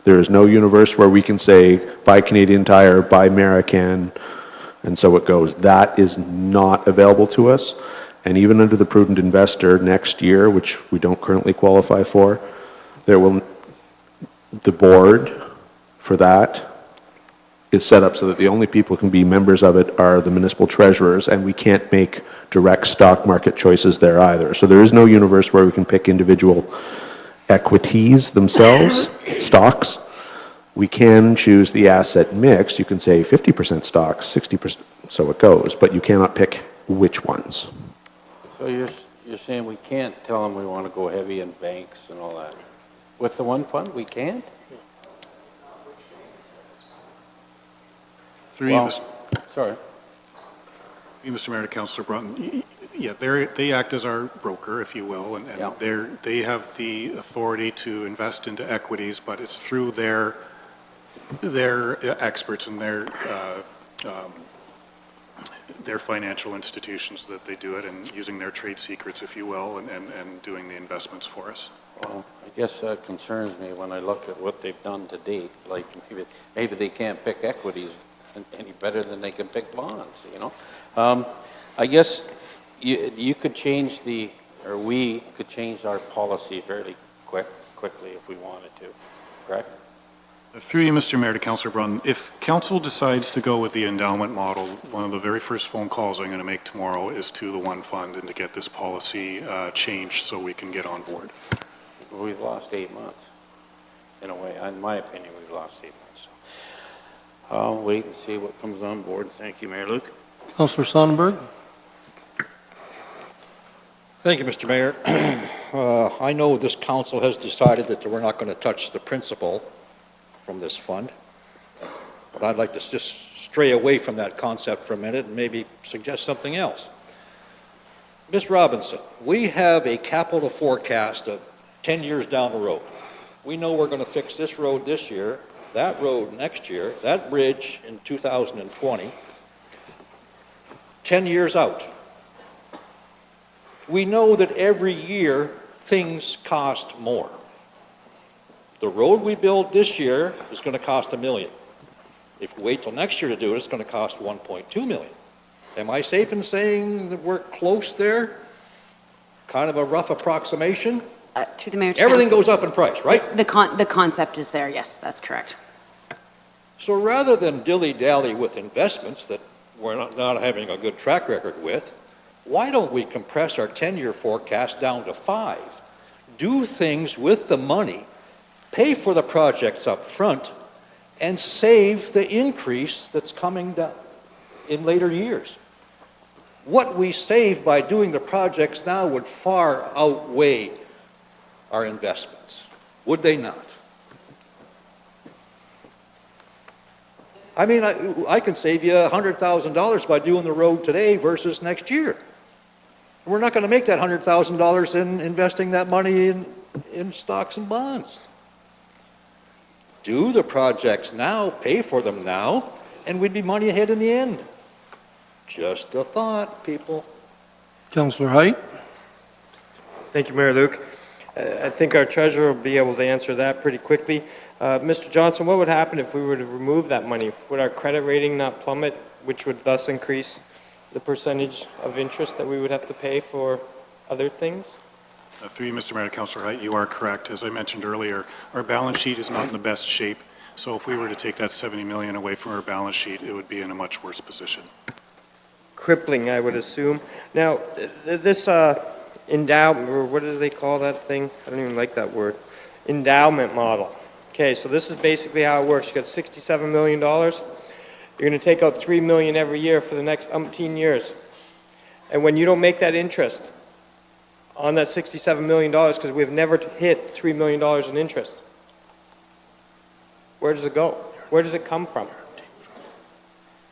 There is no universe where we can say, buy Canadian Tire, buy American, and so it goes. That is not available to us. And even under the prudent investor next year, which we don't currently qualify for, the board for that is set up so that the only people who can be members of it are the municipal treasurers, and we can't make direct stock market choices there either. So there is no universe where we can pick individual equities themselves, stocks. We can choose the asset mix. You can say 50% stocks, 60%, so it goes, but you cannot pick which ones. So you're saying we can't tell them we want to go heavy in banks and all that. With the one fund, we can't? Sorry. Mr. Mayor, to Councillor Brunton, yeah, they act as our broker, if you will, and Yeah. they have the authority to invest into equities, but it's through their experts and their financial institutions that they do it, and using their trade secrets, if you will, and doing the investments for us. Well, I guess that concerns me when I look at what they've done to date. Like maybe they can't pick equities any better than they can pick bonds, you know? I guess you could change we could change our policy fairly quickly if we wanted to, correct? Through you, Mr. Mayor, to Councillor Brunton, if council decides to go with the endowment model, one of the very first phone calls I'm going to make tomorrow is to the One Fund and to get this policy changed so we can get on board. We've lost 8 months, in a way. In my opinion, we've lost 8 months. So I'll wait and see what comes on board. Thank you, Mayor Luke. Councillor Sonnenberg. Thank you, Mr. Mayor. I know this council has decided that we're not going to touch the principal from this fund, but I'd like to just stray away from that concept for a minute and maybe suggest something else. Ms. Robinson, we have a capital forecast of 10 years down the road. We know we're going to fix this road this year, that road next year, that bridge in 2020, 10 years out. We know that every year things cost more. The road we build this year is going to cost $1 million. If we wait till next year to do it, it's going to cost $1.2 million. Am I safe in saying that we're close there? Kind of a rough approximation? To the Mayor, to Everything Council. goes up in price, right? The concept is there, yes, that's correct. So rather than dilly-dally with investments that we're not having a good track record with, why don't we compress our 10-year forecast down to 5? Do things with the money, pay for the projects up front, and save the increase that's coming down in later years. What we save by doing the projects now would far outweigh our investments, would they not? I mean, I can save you $100,000 by doing the road today versus next year. We're not going to make that $100,000 in investing that money in stocks and bonds. Do the projects now, pay for them now, and we'd be money ahead in the end. Just a thought, people. Councillor Height. Thank you, Mayor Luke. I think our treasurer will be able to answer that pretty quickly. Mr. Johnson, what would happen if we were to remove that money? Would our credit rating not plummet, which would thus increase the percentage of interest that we would have to pay for other things? Through you, Mr. Mayor, to Councillor Height, you are correct. As I mentioned earlier, our balance sheet is not in the best shape. So if we were to take that $70 million away from our balance sheet, it would be in a much worse position. Crippling, I would assume. Now, this endowment, or what do they call that thing? I don't even like that word. Endowment model. Okay, so this is basically how it works. You got $67 million. You're going to take out $3 million every year for the next umpteen years. And when you don't make that interest on that $67 million, because we've never hit $3 million in interest, where does it go? Where does it come from?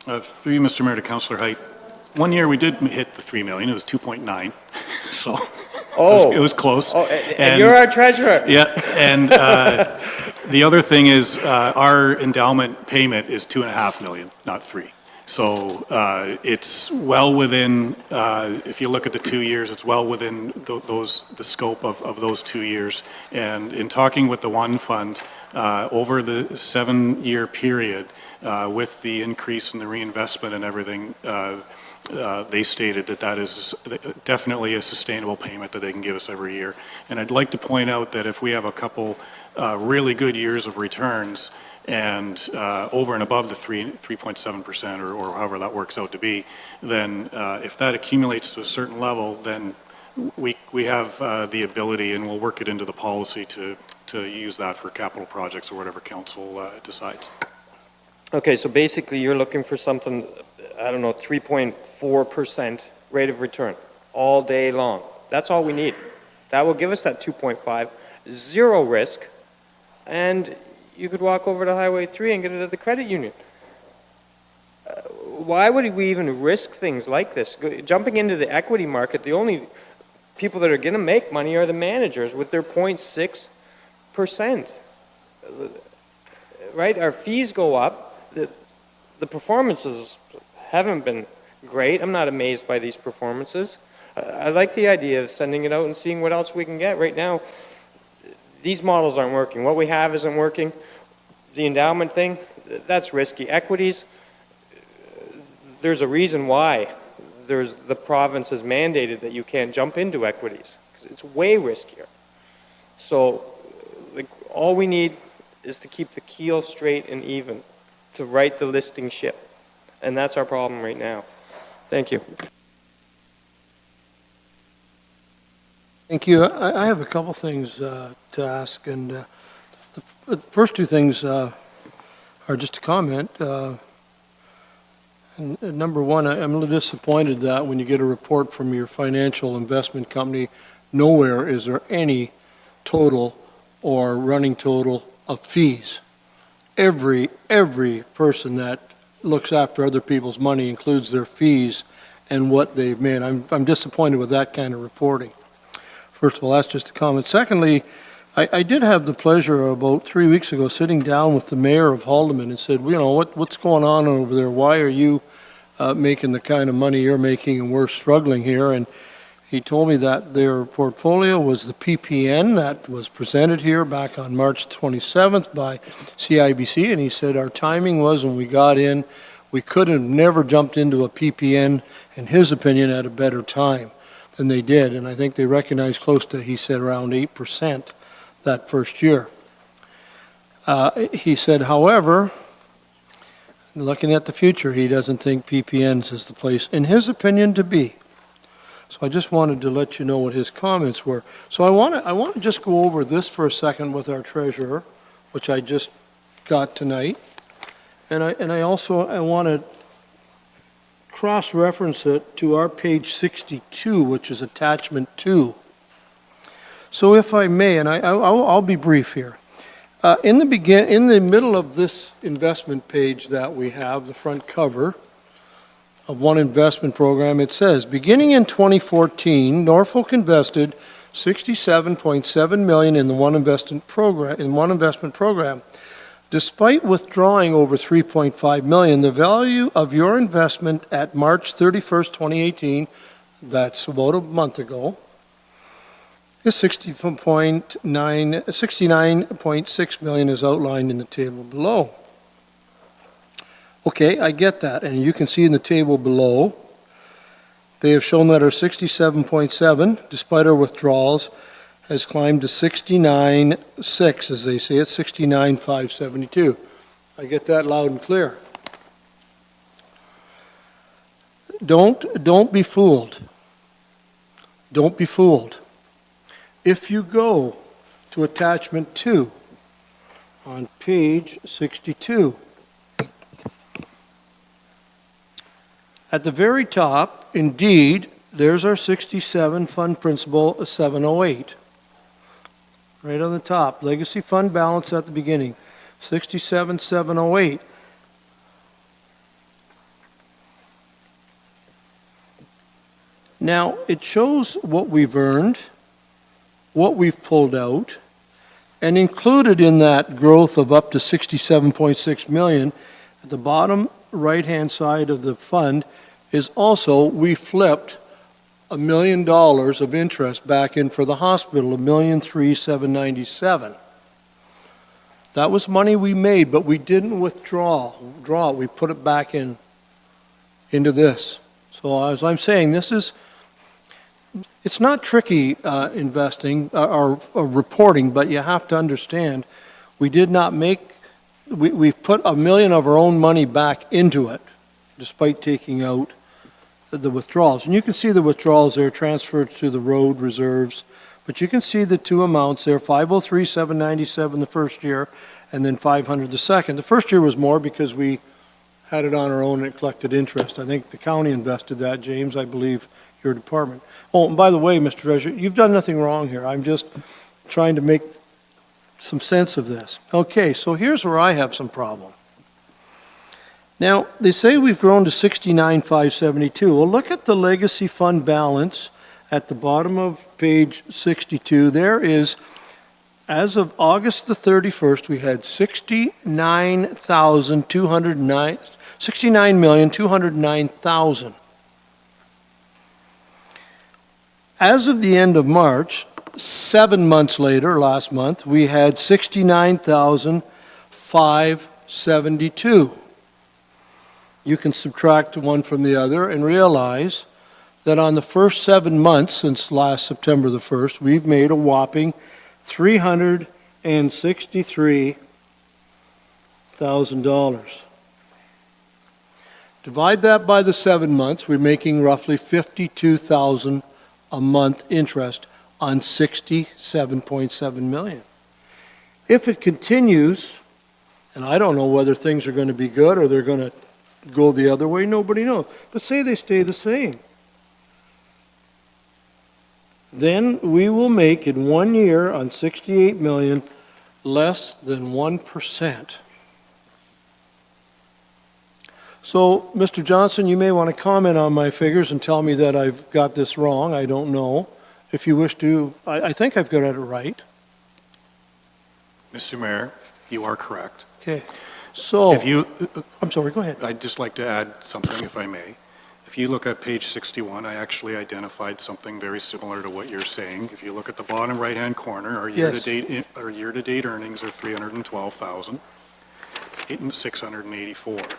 Through you, Mr. Mayor, to Councillor Height, one year we did hit the $3 million. It was 2.9, so it was close. Oh, and you're our treasurer. Yeah, and the other thing is our endowment payment is $2.5 million, not $3 million. So it's well within, if you look at the 2 years, it's well within the scope of those 2 years. And in talking with the One Fund, over the 7-year period, with the increase in the reinvestment and everything, they stated that that is definitely a sustainable payment that they can give us every year. And I'd like to point out that if we have a couple really good years of returns and over and above the 3.7% or however that works out to be, then if that accumulates to a certain level, then we have the ability, and we'll work it into the policy to use that for capital projects or whatever council decides. Okay, so basically you're looking for something, I don't know, 3.4% rate of return all day long. That's all we need. That will give us that 2.5, zero risk, and you could walk over to Highway 3 and get it at the credit union. Why would we even risk things like this? Jumping into the equity market, the only people that are going to make money are the managers with their 0.6%. Right? Our fees go up. The performances haven't been great. I'm not amazed by these performances. I like the idea of sending it out and seeing what else we can get. Right now, these models aren't working. What we have isn't working. The endowment thing, that's risky. Equities, there's a reason why the province has mandated that you can't jump into equities. It's way riskier. So all we need is to keep the keel straight and even, to right the listing ship. And that's our problem right now. Thank you. Thank you. I have a couple things to ask, and the first two things are just a comment. And number one, I'm a little disappointed that when you get a report from your financial investment company, nowhere is there any total or running total of fees. Every person that looks after other people's money includes their fees and what they've made. I'm disappointed with that kind of reporting. First of all, that's just a comment. Secondly, I did have the pleasure about 3 weeks ago sitting down with the mayor of Haldeman and said, you know, what's going on over there? Why are you making the kind of money you're making and we're struggling here? And he told me that their portfolio was the PPN that was presented here back on March 27th by CIBC, and he said our timing was when we got in, we could have never jumped into a PPN, in his opinion, at a better time than they did. And I think they recognized close to, he said, around 8% that first year. He said, however, looking at the future, he doesn't think PPNs is the place, in his opinion, to be. So I just wanted to let you know what his comments were. So I want to just go over this for a second with our treasurer, which I just got tonight. And I want to cross-reference it to our page 62, which is attachment 2. So if I may, and I'll be brief here. In the middle of this investment page that we have, the front cover of one investment program, it says, beginning in 2014, Norfolk invested $67.7 million in one investment program. Despite withdrawing over $3.5 million, the value of your investment at March 31st, 2018, that's about a month ago, is $69.6 million as outlined in the table below. Okay, I get that, and you can see in the table below, they have shown that our 67.7, despite our withdrawals, has climbed to 69.6, as they say, it's 69,572. I get that loud and clear. Don't be fooled. Don't be fooled. If you go to attachment 2 on page 62, at the very top, indeed, there's our 67 fund principal 708. Right on the top, legacy fund balance at the beginning, 67,708. Now, it shows what we've earned, what we've pulled out, and included in that growth of up to 67.6 million, at the bottom right-hand side of the fund is also, we flipped $1 million of interest back in for the hospital, $1,337,000. That was money we made, but we didn't withdraw it. We put it back into this. So as I'm saying, it's not tricky investing or reporting, but you have to understand, we did not we've put $1 million of our own money back into it, despite taking out the withdrawals. And you can see the withdrawals there transferred to the road reserves, but you can see the two amounts there, 503,797 the first year, and then 500 the second. The first year was more because we had it on our own and it collected interest. I think the county invested that, James, I believe your department. Oh, and by the way, Mr. Treasurer, you've done nothing wrong here. I'm just trying to make some sense of this. Okay, so here's where I have some problem. Now, they say we've grown to 69,572. Well, look at the legacy fund balance at the bottom of page 62. There is, as of August the 31st, we had 69,209,000. As of the end of March, 7 months later, last month, we had 69,572. You can subtract one from the other and realize that on the first 7 months since last September the 1st, we've made a whopping $363,000. Divide that by the 7 months, we're making roughly $52,000 a month interest on $67.7 million. If it continues, and I don't know whether things are going to be good or they're going to go the other way, nobody knows. But say they stay the same. Then we will make in 1 year on 68 million less than 1%. So, Mr. Johnson, you may want to comment on my figures and tell me that I've got this wrong. I don't know. If you wish to, I think I've got it right. Mr. Mayor, you are correct. Okay. So, If you, I'm sorry, go ahead. I'd just like to add something, if I may. If you look at page 61, I actually identified something very similar to what you're saying. If you look at the bottom right-hand corner, our year-to-date earnings are $312,684.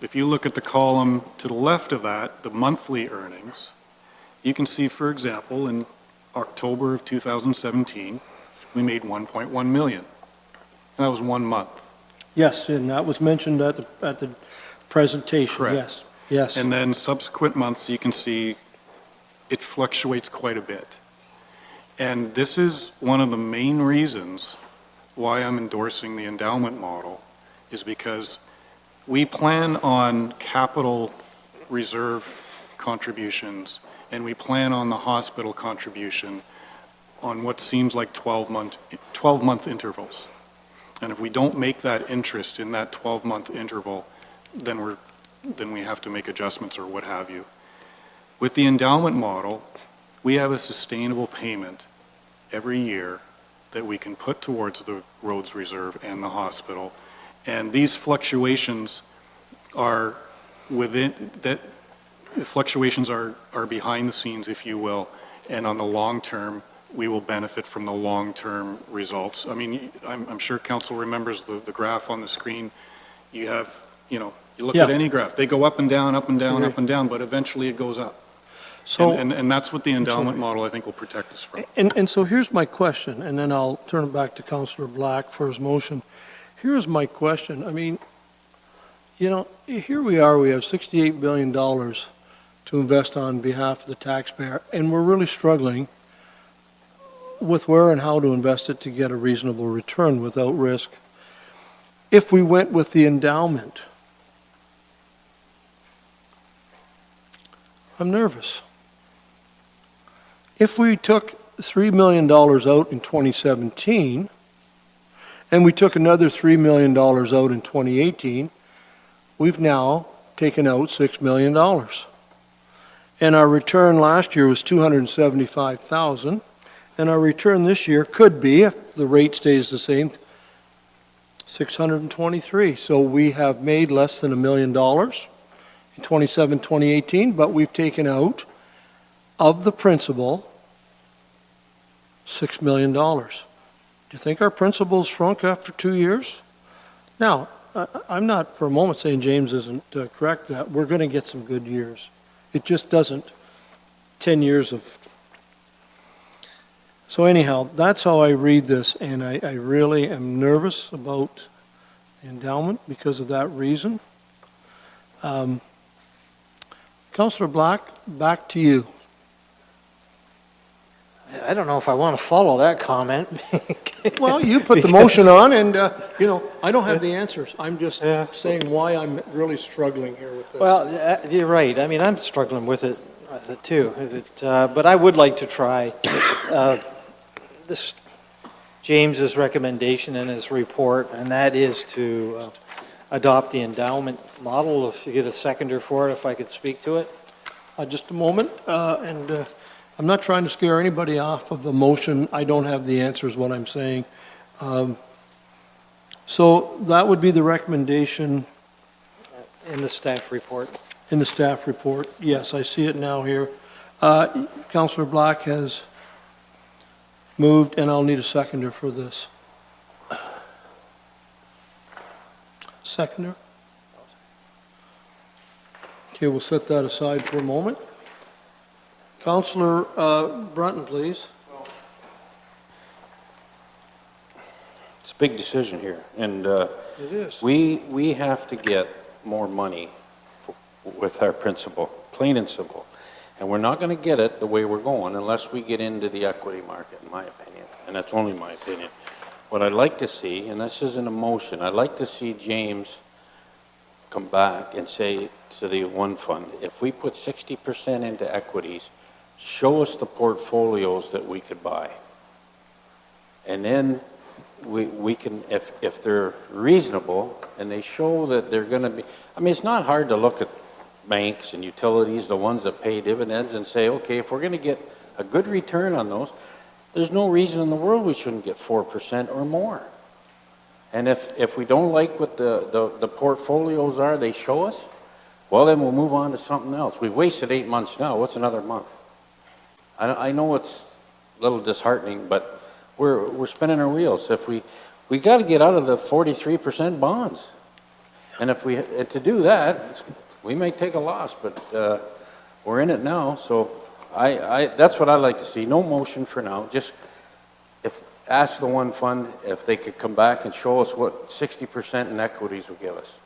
If you look at the column to the left of that, the monthly earnings, you can see, for example, in October of 2017, we made 1.1 million. And that was 1 month. Yes, and that was mentioned at the presentation. Correct. Yes, yes. And then subsequent months, you can see it fluctuates quite a bit. And this is one of the main reasons why I'm endorsing the endowment model, is because we plan on capital reserve contributions, and we plan on the hospital contribution on what seems like 12-month intervals. And if we don't make that interest in that 12-month interval, then we have to make adjustments or what have you. With the endowment model, we have a sustainable payment every year that we can put towards the roads reserve and the hospital. And these fluctuations are behind the scenes, if you will, and on the long term, we will benefit from the long-term results. I mean, I'm sure council remembers the graph on the screen. You have, you look at any graph, they go up and down, up and down, up and down, but eventually it goes up. So, and that's what the endowment model, I think, will protect us from. and so here's my question, and then I'll turn it back to Councillor Black for his motion. Here's my question. I mean, here we are, we have $68 billion to invest on behalf of the taxpayer, and we're really struggling with where and how to invest it to get a reasonable return without risk. If we went with the endowment, I'm nervous. If we took $3 million out in 2017, and we took another $3 million out in 2018, we've now taken out $6 million. And our return last year was $275,000. And our return this year could be, if the rate stays the same, $623. So we have made less than $1 million in 2018, but we've taken out of the principal $6 million. Do you think our principal's shrunk after 2 years? Now, I'm not for a moment saying James isn't correct that we're going to get some good years. It just doesn't 10 years of. So anyhow, that's how I read this, and I really am nervous about the endowment because of that reason. Councillor Black, back to you. I don't know if I want to follow that comment. Well, you put the motion on, and, I don't have the answers. I'm just saying why I'm really struggling here with this. Well, you're right. I mean, I'm struggling with it too. But I would like to try this James's recommendation in his report, and that is to adopt the endowment model. If you get a seconder for it, if I could speak to it. Just a moment, and I'm not trying to scare anybody off of the motion. I don't have the answers, what I'm saying. So that would be the recommendation In the staff report. in the staff report. Yes, I see it now here. Councillor Black has moved, and I'll need a seconder for this. Seconder? Okay, we'll set that aside for a moment. Councillor Brunton, please. It's a big decision here, and It is. we have to get more money with our principal, plain and simple. And we're not going to get it the way we're going unless we get into the equity market, in my opinion. And that's only my opinion. What I'd like to see, and this isn't a motion, I'd like to see James come back and say to the one fund, if we put 60% into equities, show us the portfolios that we could buy. And then we can, if they're reasonable and they show that they're going to be, I mean, it's not hard to look at banks and utilities, the ones that pay dividends, and say, okay, if we're going to get a good return on those, there's no reason in the world we shouldn't get 4% or more. And if we don't like what the portfolios are they show us, well, then we'll move on to something else. We've wasted 8 months now. What's another month? I know it's a little disheartening, but we're spinning our wheels. If we got to get out of the 43% bonds, and if to do that, we may take a loss, but we're in it now. So that's what I'd like to see. No motion for now. Just ask the one fund if they could come back and show us what 60% in equities would give us.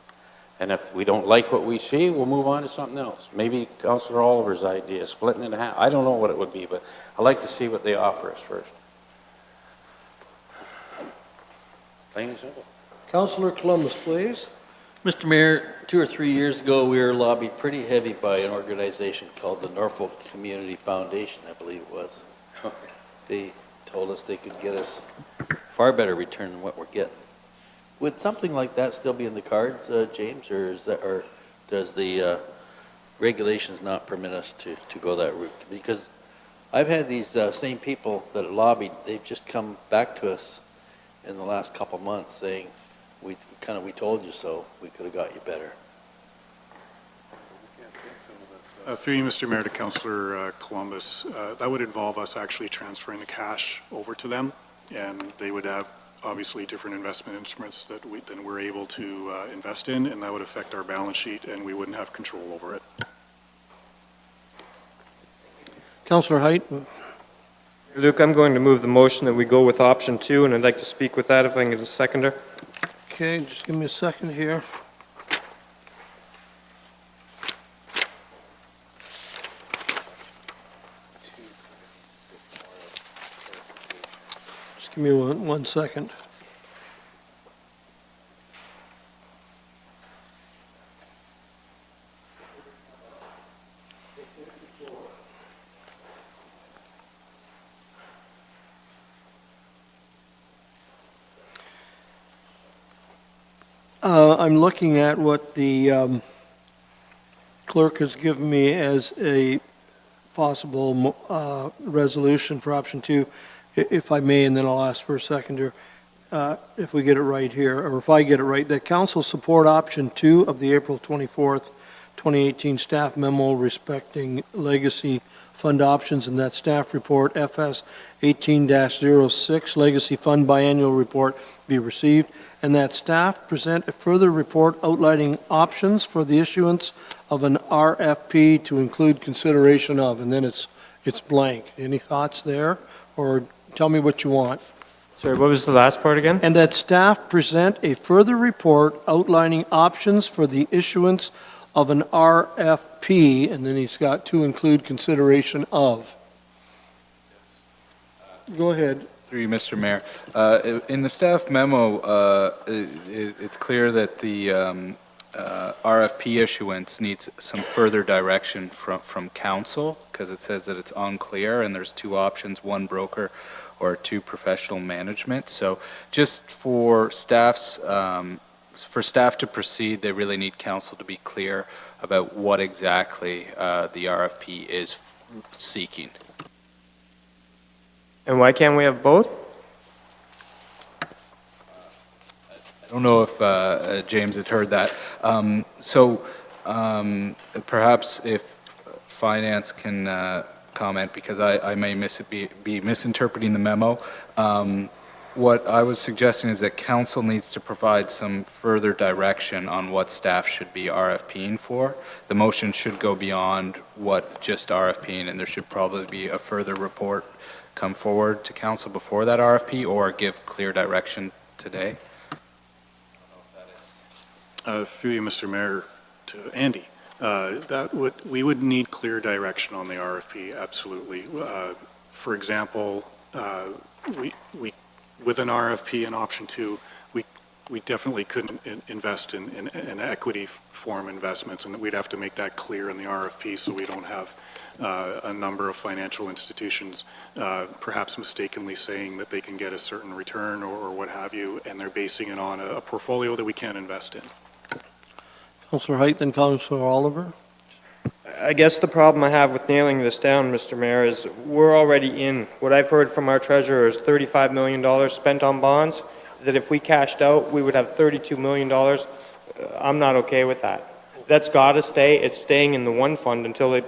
And if we don't like what we see, we'll move on to something else. Maybe Councillor Oliver's idea, splitting it in half. I don't know what it would be, but I'd like to see what they offer us first. Plain and simple. Councillor Columbus, please. Mr. Mayor, 2 or 3 years ago, we were lobbied pretty heavy by an organization called the Norfolk Community Foundation, I believe it was. They told us they could get us far better return than what we're getting. Would something like that still be in the cards, James, or does the regulations not permit us to go that route? Because I've had these same people that lobbied, they've just come back to us in the last couple months saying, we told you so, we could have got you better. Through you, Mr. Mayor, to Councillor Columbus, that would involve us actually transferring the cash over to them, and they would have obviously different investment instruments than we're able to invest in, and that would affect our balance sheet, and we wouldn't have control over it. Councillor Height. Luke, I'm going to move the motion that we go with option 2, and I'd like to speak with that if I can get a seconder. Okay, just give me a second here. Just give me one second. I'm looking at what the clerk has given me as a possible resolution for option 2, if I may, and then I'll ask for a seconder, if we get it right here, or if I get it right, that council support option 2 of the April 24th, 2018 staff memo respecting legacy fund options in that staff report FS 18-06 Legacy Fund Biannual Report be received, and that staff present a further report outlining options for the issuance of an RFP to include consideration of, and then it's blank. Any thoughts there? Or tell me what you want. Sorry, what was the last part again? And that staff present a further report outlining options for the issuance of an RFP, and then he's got to include consideration of. Go ahead. Through you, Mr. Mayor. In the staff memo, it's clear that the RFP issuance needs some further direction from council, because it says that it's unclear and there's two options, one broker or two professional management. So just for staff to proceed, they really need council to be clear about what exactly the RFP is seeking. And why can't we have both? I don't know if James had heard that. Perhaps if finance can comment, because I may be misinterpreting the memo. What I was suggesting is that council needs to provide some further direction on what staff should be RFPing for. The motion should go beyond what just RFPing, and there should probably be a further report come forward to council before that RFP, or give clear direction today. Through you, Mr. Mayor, to Andy. We would need clear direction on the RFP, absolutely. For example, with an RFP in option 2, we definitely couldn't invest in equity form investments, and we'd have to make that clear in the RFP so we don't have a number of financial institutions perhaps mistakenly saying that they can get a certain return or what have you, and they're basing it on a portfolio that we can't invest in. Councillor Height, then Councillor Oliver. I guess the problem I have with nailing this down, Mr. Mayor, is we're already in. What I've heard from our treasurer is $35 million spent on bonds, that if we cashed out, we would have $32 million. I'm not okay with that. That's got to stay. It's staying in the one fund until it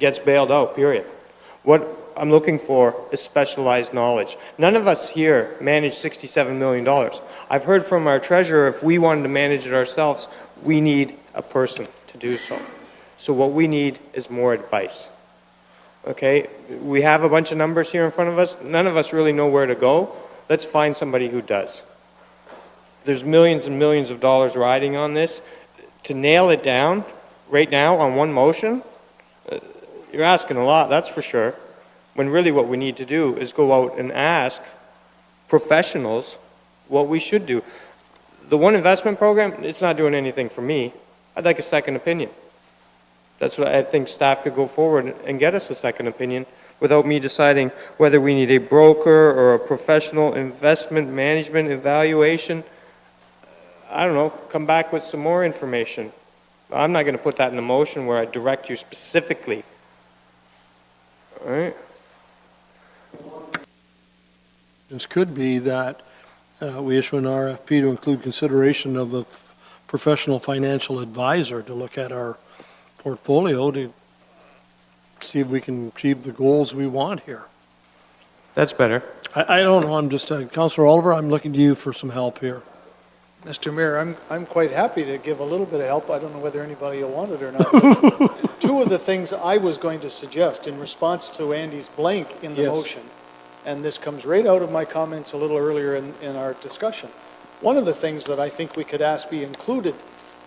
gets bailed out, period. What I'm looking for is specialized knowledge. None of us here manage $67 million. I've heard from our treasurer, if we wanted to manage it ourselves, we need a person to do so. So what we need is more advice. Okay? We have a bunch of numbers here in front of us. None of us really know where to go. Let's find somebody who does. There's millions and millions of dollars riding on this. To nail it down right now on one motion, you're asking a lot, that's for sure. When really what we need to do is go out and ask professionals what we should do. The one investment program, it's not doing anything for me. I'd like a second opinion. That's what I think staff could go forward and get us a second opinion without me deciding whether we need a broker or a professional investment management evaluation. I don't know, come back with some more information. I'm not going to put that in a motion where I direct you specifically. All right? This could be that we issue an RFP to include consideration of a professional financial advisor to look at our portfolio to see if we can achieve the goals we want here. That's better. I don't know, I'm just, Councillor Oliver, I'm looking to you for some help here. Mr. Mayor, I'm quite happy to give a little bit of help. I don't know whether anybody will want it or not. Two of the things I was going to suggest in response to Andy's blank in the motion, and this comes right out of my comments a little earlier in our discussion. One of the things that I think we could ask be included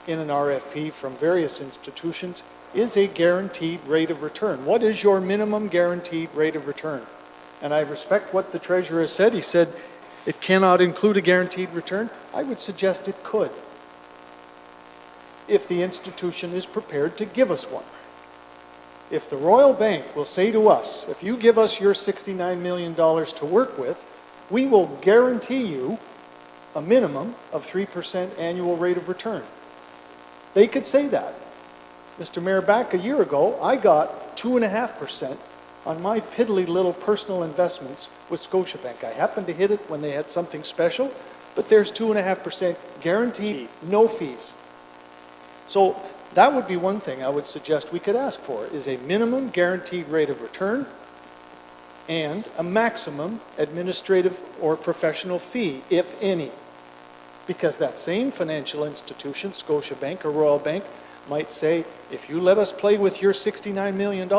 in an RFP from various institutions is a guaranteed rate of return. What is your minimum guaranteed rate of return? And I respect what the treasurer said. He said it cannot include a guaranteed return. I would suggest it could, if the institution is prepared to give us one. If the Royal Bank will say to us, if you give us your $69 million to work with, we will guarantee you a minimum of 3% annual rate of return. They could say that. Mr. Mayor, back a year ago, I got 2.5% on my piddly little personal investments with Scotiabank. I happened to hit it when they had something special, but there's 2.5% guaranteed, no fees. So that would be one thing I would suggest we could ask for, is a minimum guaranteed rate of return and a maximum administrative or professional fee, if any. Because that same financial institution, Scotiabank or Royal Bank, might say, if you let us play with your $69 million,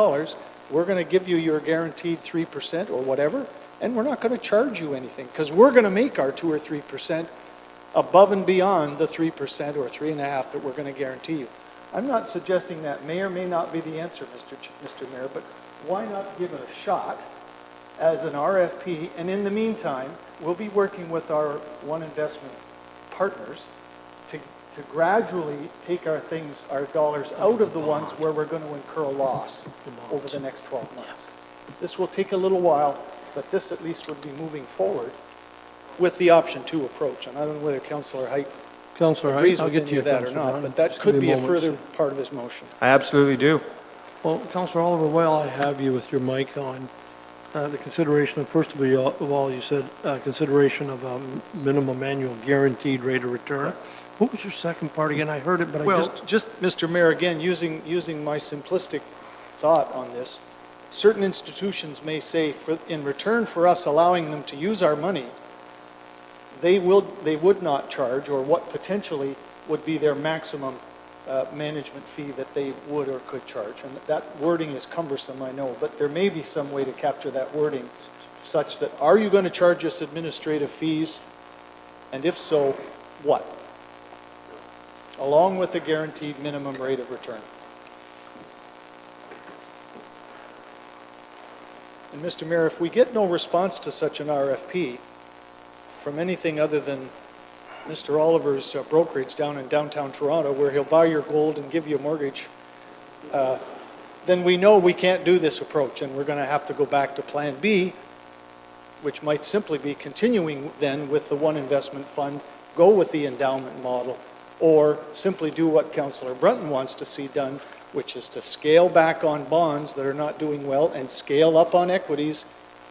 we're going to give you your guaranteed 3% or whatever, and we're not going to charge you anything, because we're going to make our 2 or 3% above and beyond the 3% or 3.5% that we're going to guarantee you. I'm not suggesting that may or may not be the answer, Mr. Mayor, but why not give it a shot as an RFP, and in the meantime, we'll be working with our One Investment partners to gradually take our dollars out of the ones where we're going to incur a loss over the next 12 months. This will take a little while, but this at least would be moving forward with the option 2 approach. And I don't know whether Councillor Height agrees I'll with get to any you, of that or Councillor not, Brown. but that Just could give me be a a moment, further sir. part of his motion. I absolutely do. Well, Councillor Oliver, while I have you with your mic on, the consideration of, first of all, you said consideration of a minimum annual guaranteed rate of return. What was your second part again? I heard it, but I Well, just, Mr. Mayor, again, using my simplistic thought on this, certain institutions may say, in return for us allowing them to use our money, they would not charge, or what potentially would be their maximum management fee that they would or could charge. And that wording is cumbersome, I know, but there may be some way to capture that wording such that, are you going to charge us administrative fees? And if so, what? Along with the guaranteed minimum rate of return. And Mr. Mayor, if we get no response to such an RFP from anything other than Mr. Oliver's brokerage down in downtown Toronto, where he'll buy your gold and give you a mortgage, then we know we can't do this approach, and we're going to have to go back to Plan B, which might simply be continuing then with the One Investment Fund, go with the endowment model, or simply do what Councillor Brunton wants to see done, which is to scale back on bonds that are not doing well and scale up on equities,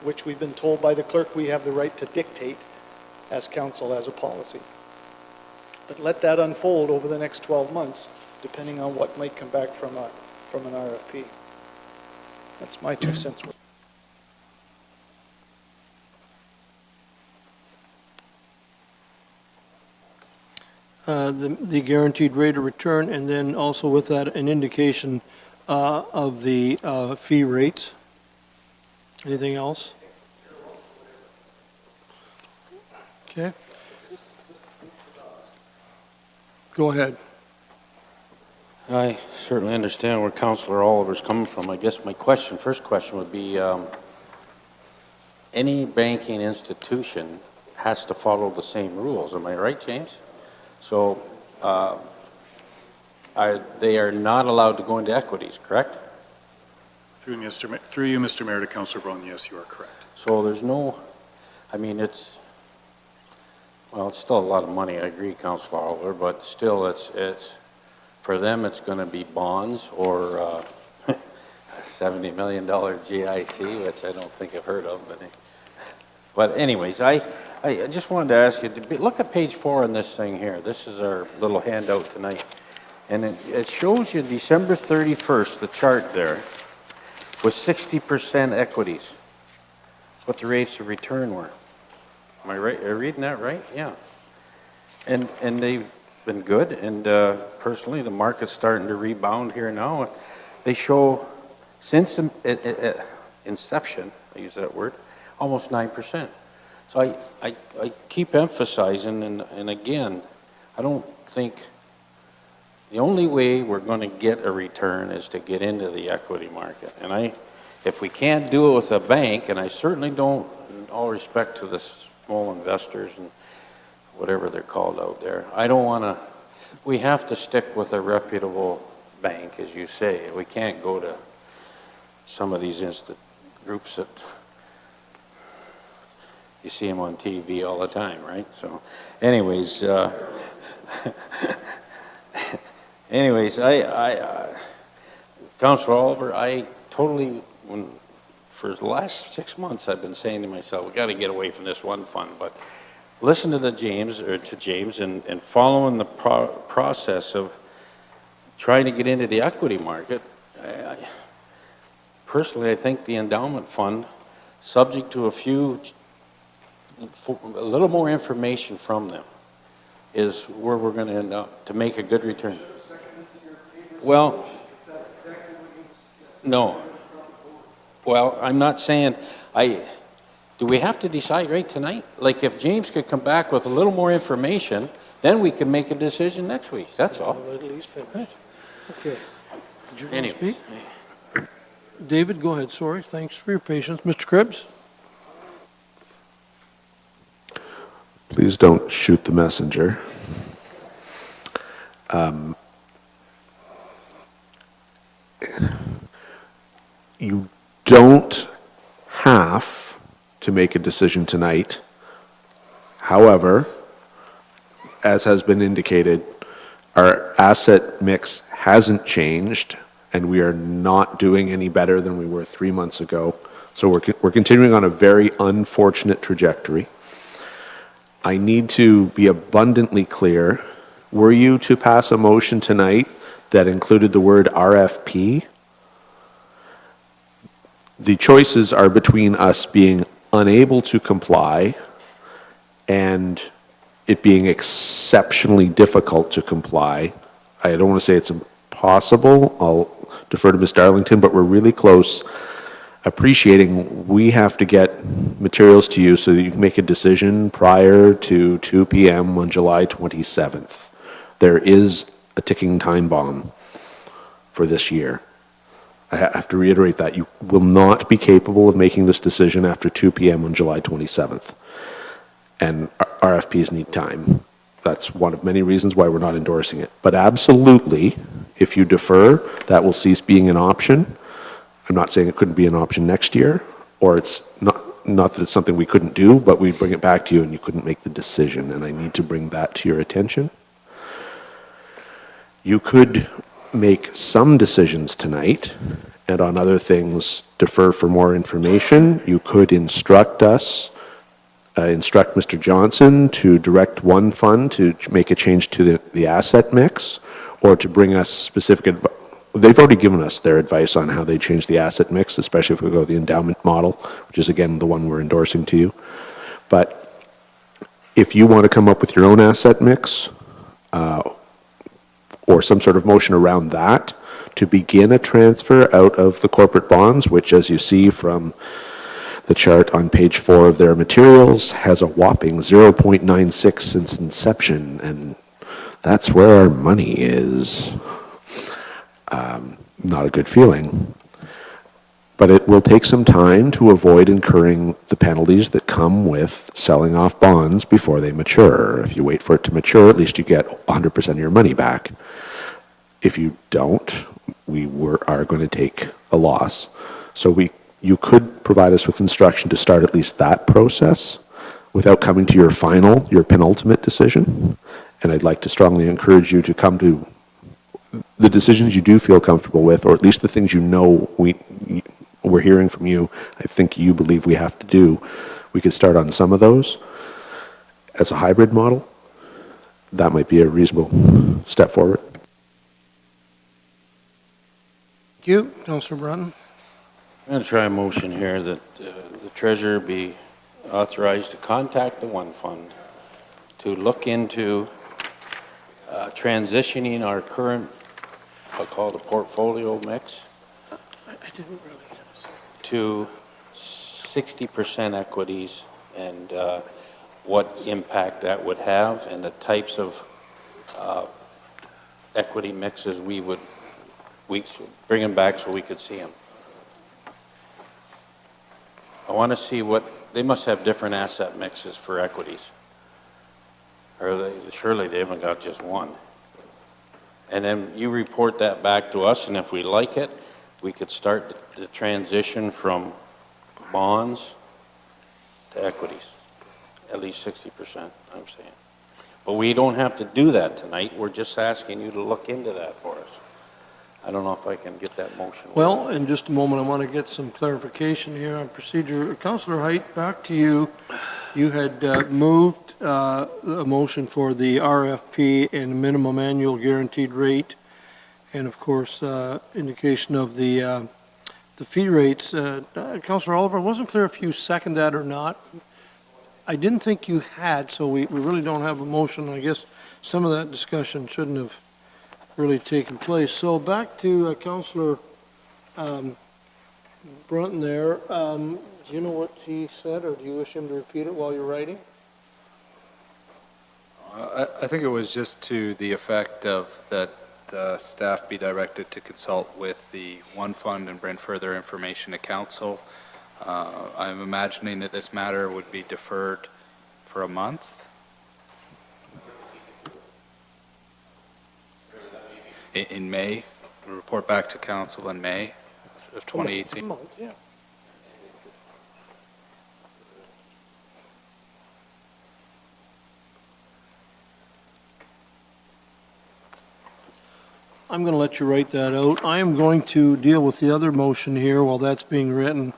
which we've been told by the clerk we have the right to dictate as council as a policy. But let that unfold over the next 12 months, depending on what might come back from an RFP. That's my 2 cents worth. the guaranteed rate of return, and then also with that, an indication of the fee rates. Anything else? Okay. Go ahead. I certainly understand where Councillor Oliver's coming from. I guess my first question would be, any banking institution has to follow the same rules. Am I right, James? So they are not allowed to go into equities, correct? Through you, Mr. Mayor, to Councillor Brown, yes, you are correct. So there's no, I mean, it's still a lot of money, I agree, Councillor Oliver, but still it's for them it's going to be bonds or a $70 million GIC, which I don't think I've heard of. But anyways, I just wanted to ask you, look at page 4 on this thing here. This is our little handout tonight. And it shows you December 31st, the chart there, with 60% equities, what the rates of return were. Am I right? Are you reading that right? Yeah. And they've been good, and personally, the market's starting to rebound here now. They show, since inception, I use that word, almost 9%. So I keep emphasizing, and again, I don't think the only way we're going to get a return is to get into the equity market. And if we can't do it with a bank, and I certainly don't, in all respect to the small investors and whatever they're called out there, I don't want to, we have to stick with a reputable bank, as you say. We can't go to some of these groups that you see them on TV all the time, right? So anyways, Councillor Oliver, I totally, for the last 6 months, I've been saying to myself, we got to get away from this one fund, but listen to James and following the process of trying to get into the equity market, personally, I think the endowment fund, subject to a little more information from them, is where we're going to end up to make a good return. Well, no. Well, I'm not saying, do we have to decide right tonight? Like, if James could come back with a little more information, then we can make a decision next week, that's all. At least finished. Okay. Did you want to Anyway. speak? David, go ahead, sorry, thanks for your patience. Mr. Krebs? Please don't shoot the messenger. You don't have to make a decision tonight. However, as has been indicated, our asset mix hasn't changed, and we are not doing any better than we were 3 months ago. So we're continuing on a very unfortunate trajectory. I need to be abundantly clear. Were you to pass a motion tonight that included the word RFP? The choices are between us being unable to comply and it being exceptionally difficult to comply. I don't want to say it's impossible. I'll defer to Ms. Darlington, but we're really close. Appreciating we have to get materials to you so that you can make a decision prior to 2 p.m. on July 27th. There is a ticking time bomb for this year. I have to reiterate that. You will not be capable of making this decision after 2 p.m. on July 27th. And RFPs need time. That's one of many reasons why we're not endorsing it. But absolutely, if you defer, that will cease being an option. I'm not saying it couldn't be an option next year, or it's not that it's something we couldn't do, but we bring it back to you and you couldn't make the decision, and I need to bring that to your attention. You could make some decisions tonight, and on other things defer for more information. You could instruct us, instruct Mr. Johnson to direct one fund to make a change to the asset mix, or to bring us specific advice. They've already given us their advice on how they change the asset mix, especially if we go the endowment model, which is again the one we're endorsing to you. But if you want to come up with your own asset mix, or some sort of motion around that, to begin a transfer out of the corporate bonds, which, as you see from the chart on page 4 of their materials, has a whopping 0.96 since inception, and that's where our money is. Not a good feeling. But it will take some time to avoid incurring the penalties that come with selling off bonds before they mature. If you wait for it to mature, at least you get 100% of your money back. If you don't, we are going to take a loss. So you could provide us with instruction to start at least that process without coming to your penultimate decision. And I'd like to strongly encourage you to come to the decisions you do feel comfortable with, or at least the things you know we're hearing from you, I think you believe we have to do. We could start on some of those as a hybrid model. That might be a reasonable step forward. Thank you. Councillor Broughton? I'm going to try a motion here that the treasurer be authorized to contact the One Fund to look into transitioning our current, I'll call it a portfolio mix, to 60% equities, and what impact that would have, and the types of equity mixes we should bring them back so we could see them. I want to see they must have different asset mixes for equities. Or surely they haven't got just one. And then you report that back to us, and if we like it, we could start the transition from bonds to equities, at least 60%, I'm saying. But we don't have to do that tonight. We're just asking you to look into that for us. I don't know if I can get that motion. Well, in just a moment, I want to get some clarification here on procedure. Councillor Height, back to you. You had moved a motion for the RFP and minimum annual guaranteed rate, And of course, indication of the fee rates. Councillor Oliver, I wasn't clear if you second that or not. I didn't think you had, so we really don't have a motion. I guess some of that discussion shouldn't have really taken place. So back to Councillor Brunton there. Do you know what he said, or do you wish him to repeat it while you're writing? I think it was just to the effect of that staff be directed to consult with the One Fund and bring further information to council. I'm imagining that this matter would be deferred for a month. In May, report back to council in May of 2018. Yeah. I'm going to let you write that out. I am going to deal with the other motion here while that's being written.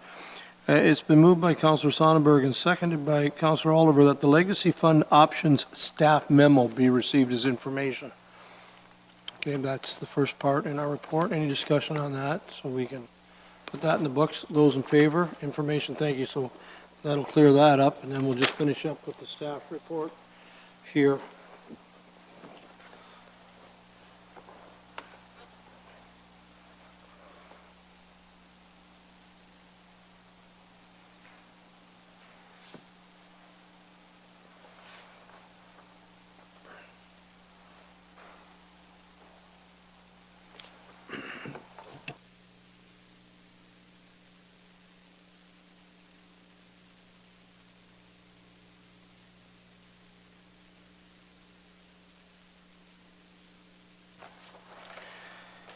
It's been moved by Councillor Sonnenberg and seconded by Councillor Oliver that the Legacy Fund Options Staff Memo be received as information. Okay, that's the first part in our report. Any discussion on that? So we can put that in the books. Those in favor, information, thank you. So that'll clear that up, and then we'll just finish up with the staff report here.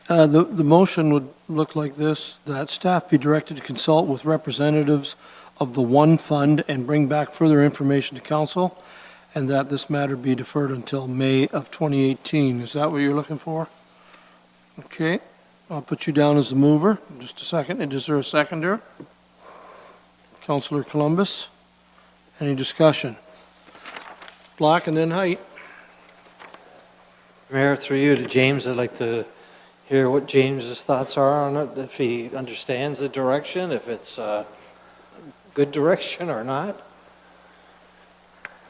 The motion would look like this, that staff be directed to consult with representatives of the One Fund and bring back further information to council, and that this matter be deferred until May of 2018. Is that what you're looking for? Okay, I'll put you down as the mover. Just a second. Is there a seconder? Councillor Columbus. Any discussion? Black and then Height. Mayor, through you to James, I'd like to hear what James's thoughts are on it, if he understands the direction, if it's a good direction or not.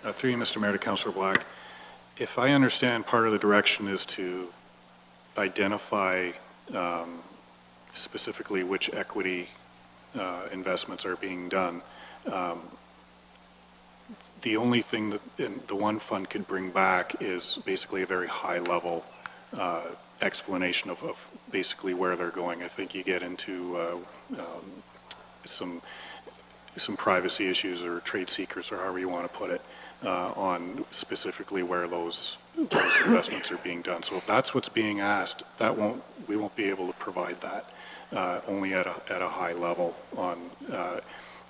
Through you, Mr. Mayor, to Councillor Black. If I understand, part of the direction is to identify specifically which equity investments are being done. The only thing that the One Fund could bring back is basically a very high level explanation of basically where they're going. I think you get into some privacy issues or trade secrets or however you want to put it on specifically where those investments are being done. So if that's what's being asked, we won't be able to provide that only at a high level on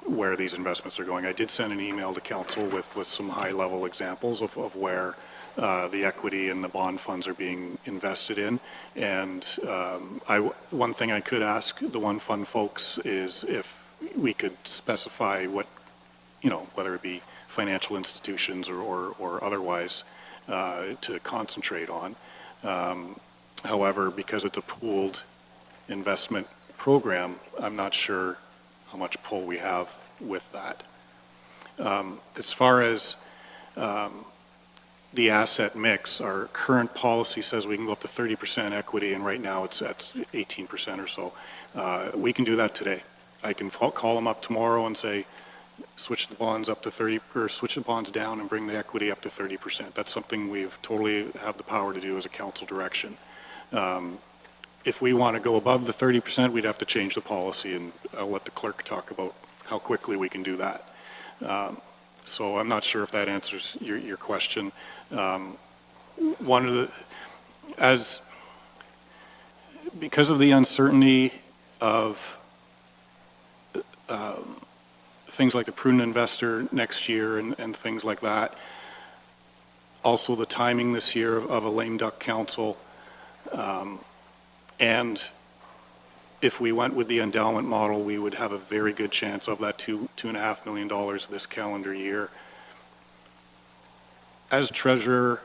where these investments are going. I did send an email to council with some high level examples of where the equity and the bond funds are being invested in. And one thing I could ask the One Fund folks is if we could specify what, whether it be financial institutions or otherwise to concentrate on. However, because it's a pooled investment program, I'm not sure how much pull we have with that. As far as the asset mix, our current policy says we can go up to 30% equity, and right now it's at 18% or so. We can do that today. I can call them up tomorrow and say, switch the bonds up to 30, or switch the bonds down and bring the equity up to 30%. That's something we've totally have the power to do as a council direction. If we want to go above the 30%, we'd have to change the policy, and I'll let the clerk talk about how quickly we can do that. So I'm not sure if that answers your question. Because of the uncertainty of things like the prudent investor next year and things like that, also the timing this year of a lame duck council, and if we went with the endowment model, we would have a very good chance of that $2.5 million this calendar year. As treasurer,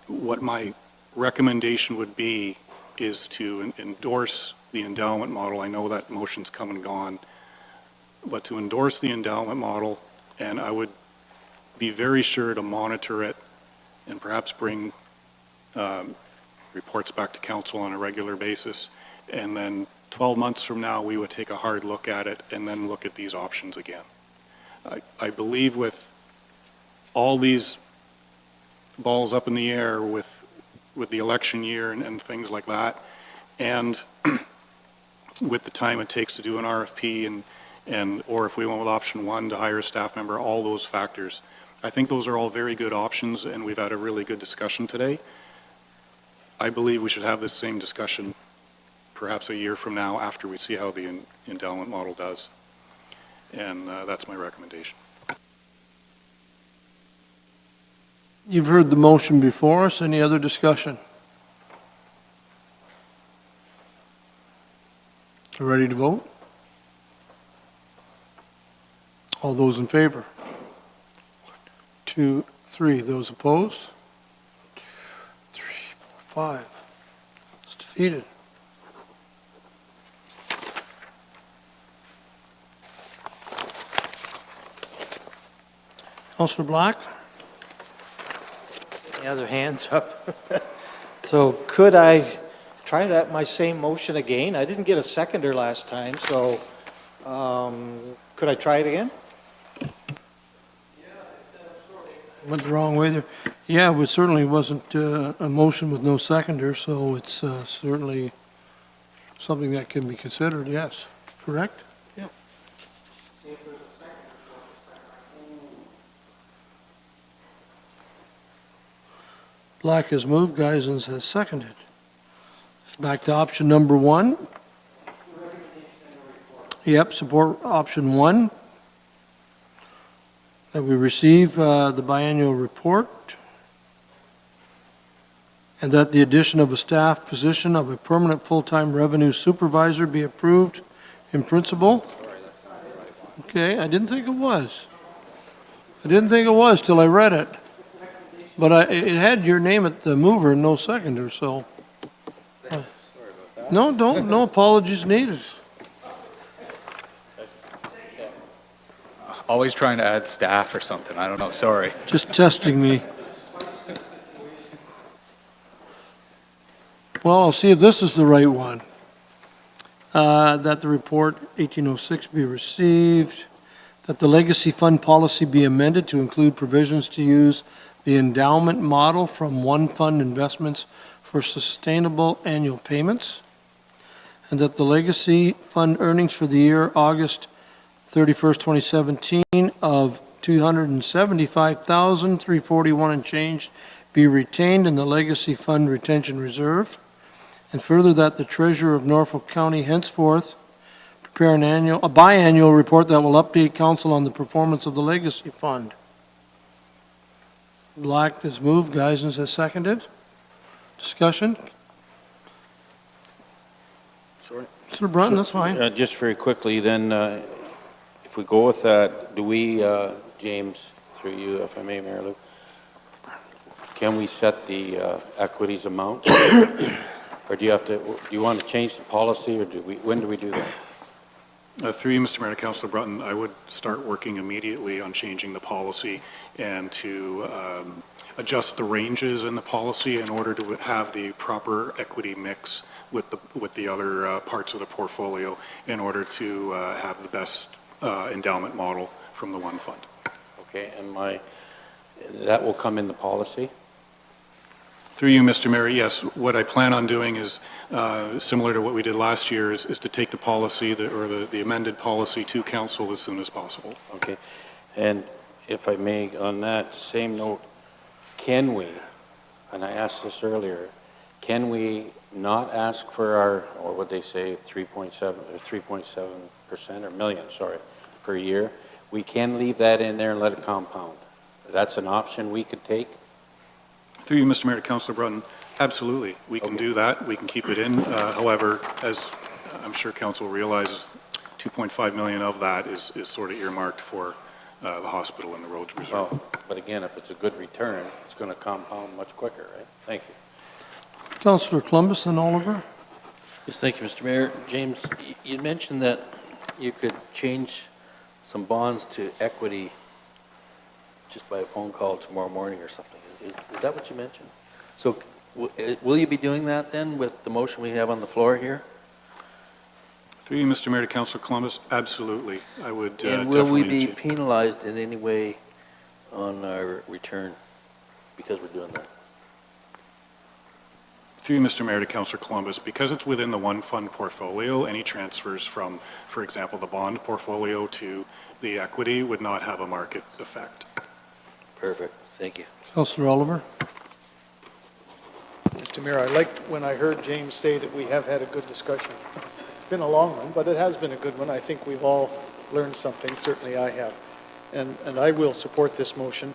what my recommendation would be is to endorse the endowment model. I know that motion's come and gone, but to endorse the endowment model, and I would be very sure to monitor it and perhaps bring reports back to council on a regular basis. And then 12 months from now, we would take a hard look at it and then look at these options again. I believe with all these balls up in the air with the election year and things like that, and with the time it takes to do an RFP or if we went with option one to hire a staff member, all those factors, I think those are all very good options, and we've had a really good discussion today. I believe we should have this same discussion perhaps a year from now after we see how the endowment model does. And that's my recommendation. You've heard the motion before us. Any other discussion? Ready to vote? All those in favor? 2, 3. Those opposed? 3, 4, 5. It's defeated. Councillor Black? Any other hands up? So could I try my same motion again? I didn't get a seconder last time, so could I try it again? Went the wrong way there. Yeah, it certainly wasn't a motion with no seconder, so it's certainly something that can be considered, yes. Correct? Yeah. Black has moved, Geisens has seconded. Back to option number 1. Yep, support option 1. That we receive the biannual report, and that the addition of a staff position of a permanent full-time revenue supervisor be approved in principle. Okay, I didn't think it was. I didn't think it was till I read it. But it had your name at the mover and no seconder, so. No apologies needed. Always trying to add staff or something. I don't know. Sorry. Just testing me. Well, I'll see if this is the right one. That the report 1806 be received, that the legacy fund policy be amended to include provisions to use the endowment model from one fund investments for sustainable annual payments, and that the legacy fund earnings for the year August 31st, 2017 of $275,341 and change be retained in the legacy fund retention reserve, and further that the treasurer of Norfolk County henceforth prepare a biannual report that will update council on the performance of the legacy fund. Black has moved, Geisens has seconded. Discussion? Sorry. Mr. Brunton, that's fine. Just very quickly, then, if we go with that, do we, James, through you, if I may, Mayor Lou, can we set the equities amount? Or do you want to change the policy, or when do we do that? Through you, Mr. Mayor, Councillor Brunton, I would start working immediately on changing the policy and to adjust the ranges in the policy in order to have the proper equity mix with the other parts of the portfolio in order to have the best endowment model from the one fund. Okay, and that will come in the policy? Through you, Mr. Mayor, yes, what I plan on doing is similar to what we did last year is to take the policy or the amended policy to council as soon as possible. Okay, and if I may, on that same note, can we, and I asked this earlier, can we not ask for our, or what they say, 3.7% or million, sorry, per year? We can leave that in there and let it compound. That's an option we could take? Through you, Mr. Mayor, to Councillor Brunton, absolutely. We can do that. We can keep it in. However, as I'm sure council realizes, 2.5 million of that is sort of earmarked for the hospital and the roads reserve. Well, but again, if it's a good return, it's going to compound much quicker, right? Thank you. Councillor Columbus and Oliver? Yes, thank you, Mr. Mayor. James, you mentioned that you could change some bonds to equity just by a phone call tomorrow morning or something. Is that what you mentioned? So will you be doing that then with the motion we have on the floor here? Through you, Mr. Mayor, to Councillor Columbus, absolutely. I would And will we definitely be penalized in any way on our return because we're doing that? Through you, Mr. Mayor, to Councillor Columbus, because it's within the one fund portfolio, any transfers from, for example, the bond portfolio to the equity would not have a market effect. Perfect, thank you. Councillor Oliver? Mr. Mayor, I liked when I heard James say that we have had a good discussion. It's been a long one, but it has been a good one. I think we've all learned something, certainly I have. And I will support this motion.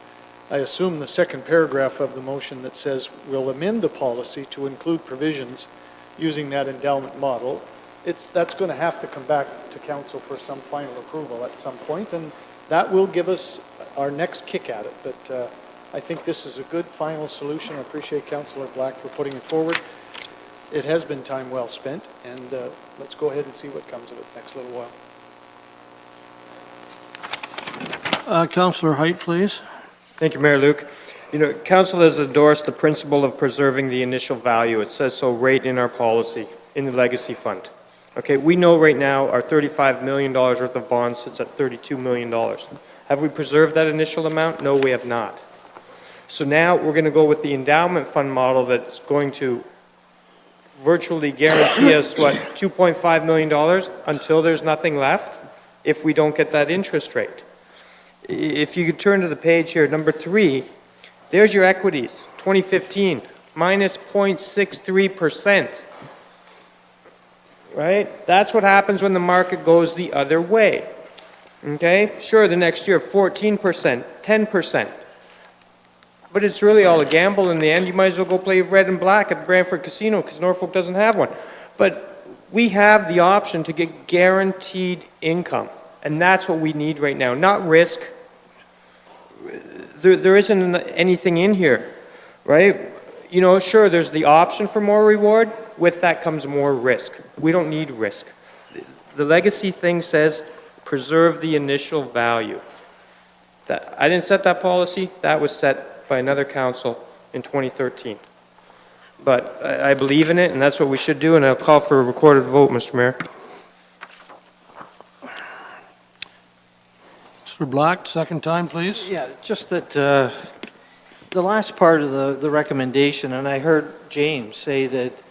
I assume the second paragraph of the motion that says we'll amend the policy to include provisions using that endowment model, that's going to have to come back to council for some final approval at some point, and that will give us our next kick at it. But I think this is a good final solution. I appreciate Councillor Black for putting it forward. It has been time well spent, and let's go ahead and see what comes of it next little while. Councillor Height, please. Thank you, Mayor Luke. You know, council has endorsed the principle of preserving the initial value. It says so right in our policy, in the legacy fund. Okay, we know right now our $35 million worth of bonds sits at $32 million. Have we preserved that initial amount? No, we have not. So now we're going to go with the endowment fund model that's going to virtually guarantee us, what, $2.5 million until there's nothing left if we don't get that interest rate. If you could turn to the page here, number 3, there's your equities, 2015, minus 0.63%. Right? That's what happens when the market goes the other way. Okay? Sure, the next year, 14%, 10%. But it's really all a gamble in the end. You might as well go play red and black at Brantford Casino because Norfolk doesn't have one. But we have the option to get guaranteed income. And that's what we need right now, not risk. There isn't anything in here, right? You know, sure, there's the option for more reward. With that comes more risk. We don't need risk. The legacy thing says preserve the initial value. I didn't set that policy. That was set by another council in 2013. But I believe in it, and that's what we should do, and I'll call for a recorded vote, Mr. Mayor. Mr. Black, second time, please. Yeah, just that the last part of the recommendation, and I heard James say that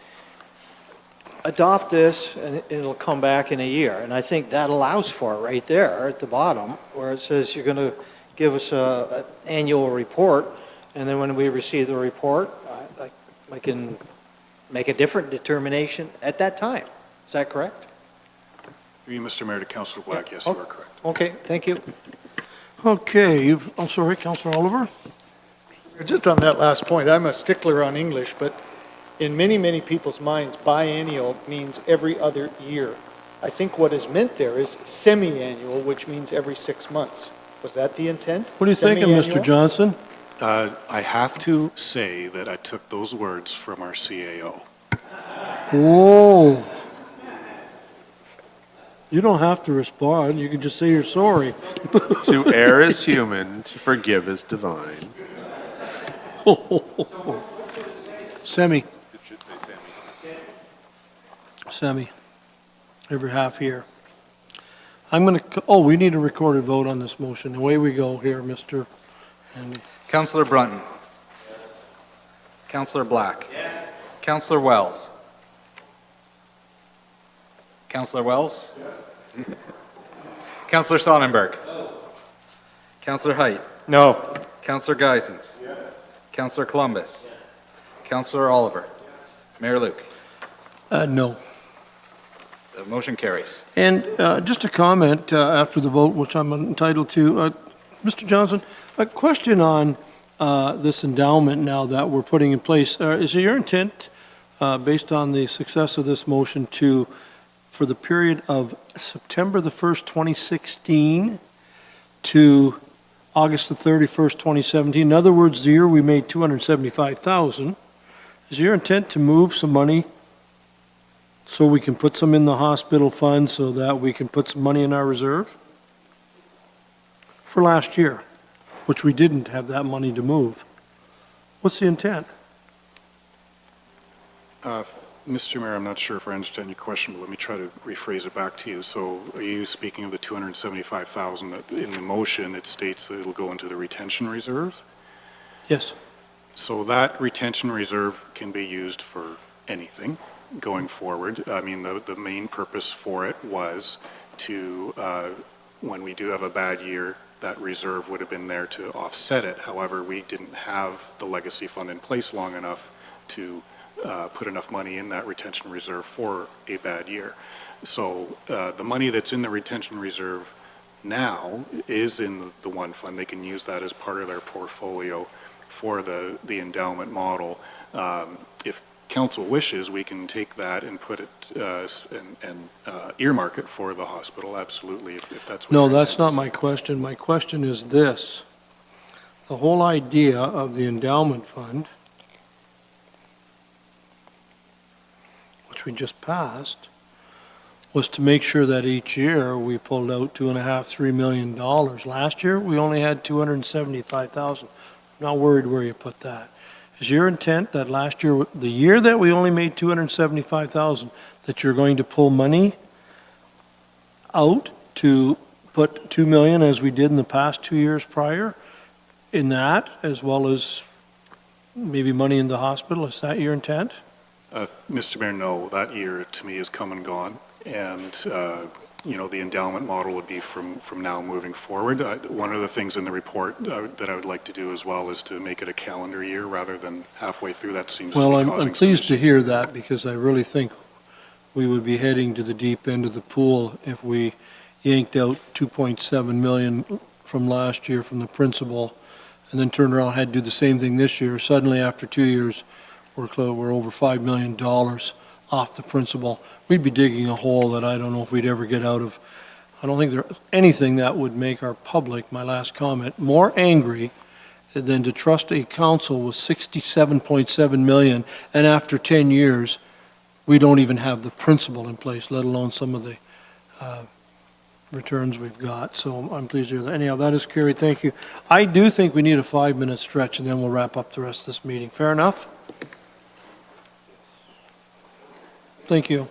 adopt this and it'll come back in a year. And I think that allows for it right there at the bottom where it says you're going to give us an annual report. And then when we receive the report, I can make a different determination at that time. Is that correct? Through you, Mr. Mayor, to Councillor Black, yes, you are correct. Okay, thank you. Okay, I'm sorry, Councillor Oliver? Just on that last point, I'm a stickler on English, but in many, many people's minds, biennial means every other year. I think what is meant there is semi-annual, which means every 6 months. Was that the intent? What are you thinking, Mr. Johnson? I have to say that I took those words from our CAO. Whoa. You don't have to respond. You can just say you're sorry. To err is human, to forgive is divine. Semi. It should say semi. Semi. Every half year. I'm going to, we need a recorded vote on this motion. Away we go here, Mr. Andy. Councillor Brunton. Councillor Black. Councillor Wells. Councillor Wells? Councillor Sonnenberg? Councillor Height? No. Councillor Geisens? Councillor Columbus? Councillor Oliver? Mayor Luke? No. The motion carries. And just a comment after the vote, which I'm entitled to. Mr. Johnson, a question on this endowment now that we're putting in place. Is it your intent, based on the success of this motion, for the period of September the 1st, 2016 to August the 31st, 2017, in other words, the year we made $275,000, Is your intent to move some money so we can put some in the hospital fund so that we can put some money in our reserve? For last year, which we didn't have that money to move. What's the intent? Mr. Mayor, I'm not sure if I understand your question, but let me try to rephrase it back to you. So are you speaking of the 275,000 that in the motion it states that it'll go into the retention reserve? Yes. So that retention reserve can be used for anything going forward. I mean, the main purpose for it was to, when we do have a bad year, that reserve would have been there to offset it. However, we didn't have the legacy fund in place long enough to put enough money in that retention reserve for a bad year. So the money that's in the retention reserve now is in the one fund. They can use that as part of their portfolio for the endowment model. If council wishes, we can take that and put it and earmark it for the hospital, absolutely, if that's what No, your that's intent not is. my question. My question is this. The whole idea of the endowment fund, which we just passed, was to make sure that each year we pulled out $2.5–3 million. Last year, we only had 275,000. I'm not worried where you put that. Is your intent that last year, the year that we only made 275,000, that you're going to pull money out to put 2 million as we did in the past 2 years prior in that, as well as maybe money in the hospital? Is that your intent? Mr. Mayor, no, that year to me is come and gone. And, the endowment model would be from now moving forward. One of the things in the report that I would like to do as well is to make it a calendar year rather than halfway through. That seems to be Well, causing I'm some pleased to issues. hear that because I really think we would be heading to the deep end of the pool if we yanked out 2.7 million from last year from the principal and then turned around and had to do the same thing this year. Suddenly, after 2 years, we're over $5 million off the principal. We'd be digging a hole that I don't know if we'd ever get out of. I don't think there's anything that would make our public, my last comment, more angry than to trust a council with 67.7 million, and after 10 years, we don't even have the principal in place, let alone some of the returns we've got. So I'm pleased to hear that. Anyhow, that is carried. Thank you. I do think we need a 5-minute stretch, and then we'll wrap up the rest of this meeting. Fair enough? Thank you.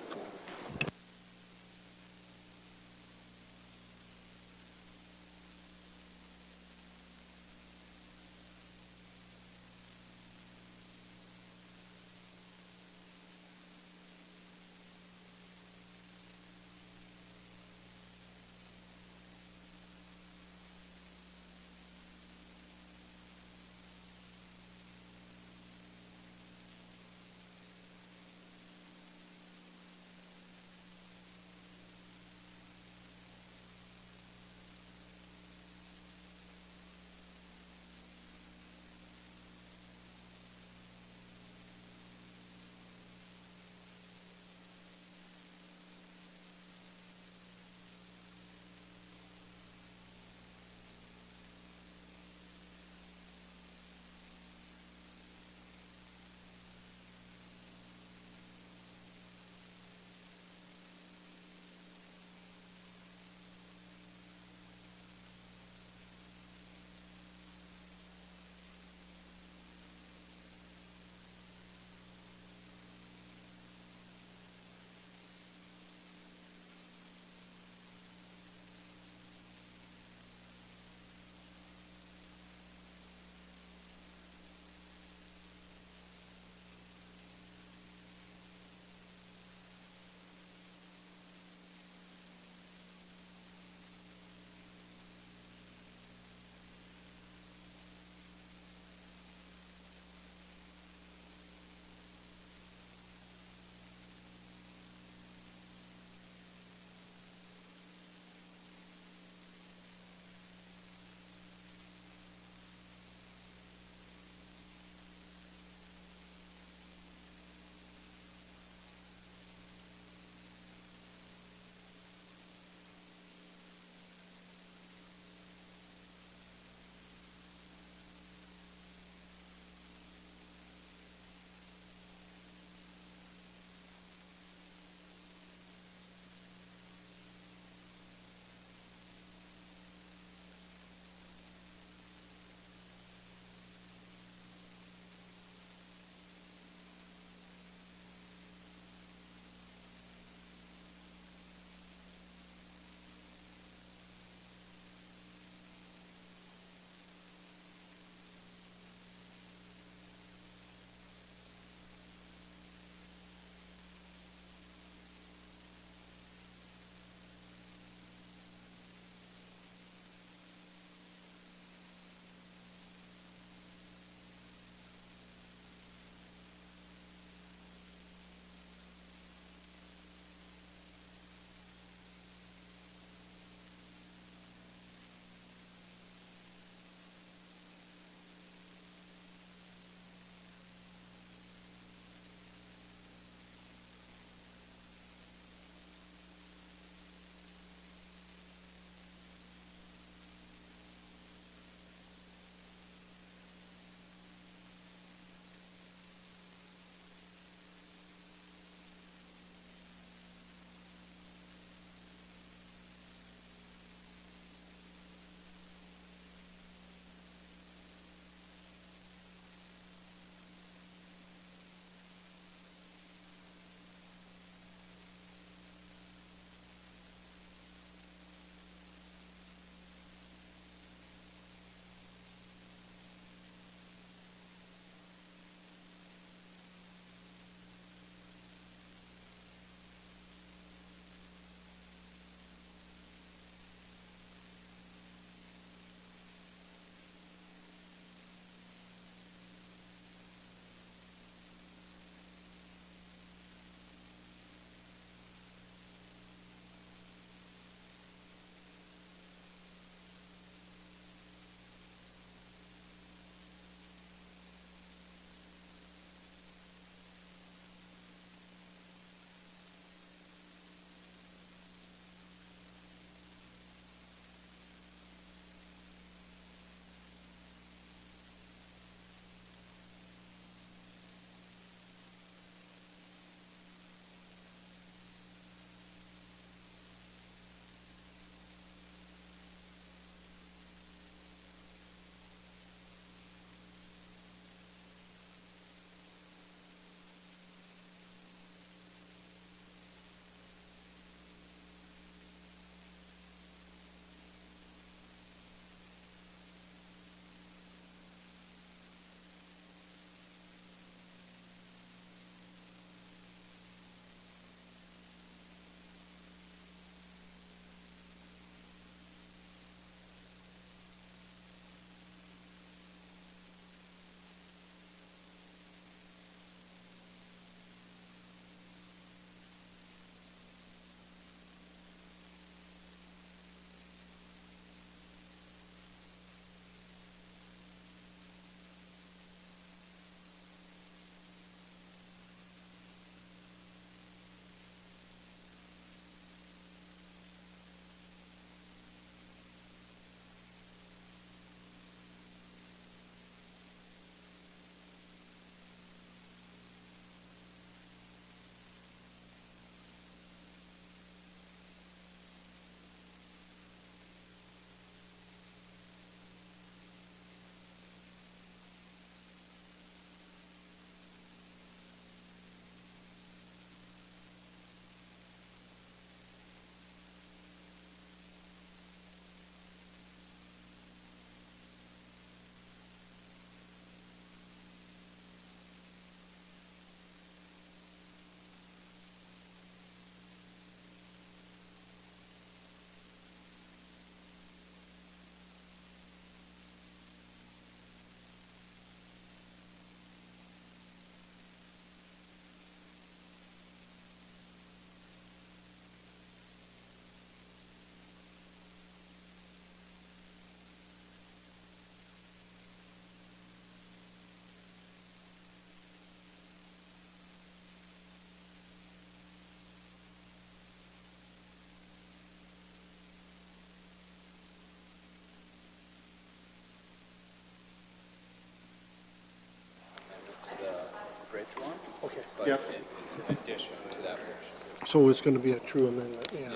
Yep. It's an addition to that motion. So it's going to be a true amendment, yeah.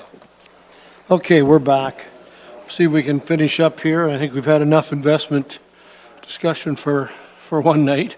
Okay, we're back. See if we can finish up here. I think we've had enough investment discussion for one night.